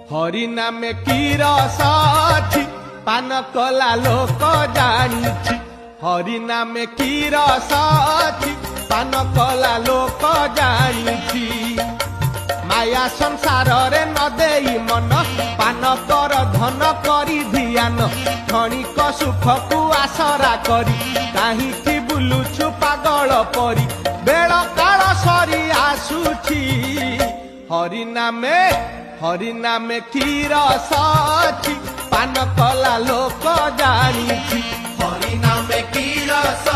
हरि नामे की रस अछि पान कला लोक जानिछि। हरि नामे की रस अछि पान कला लोक जानिछि। माया संसार रे न देई मन पान कर धन करी ध्यान। क्षणिक सुख को आसरा करी काहींकि बुलुछु पागल परी। बेल काल सरी आसुछि हरि नामे की रस अछि पान कला लोक जानिछि। हरि नामे की रस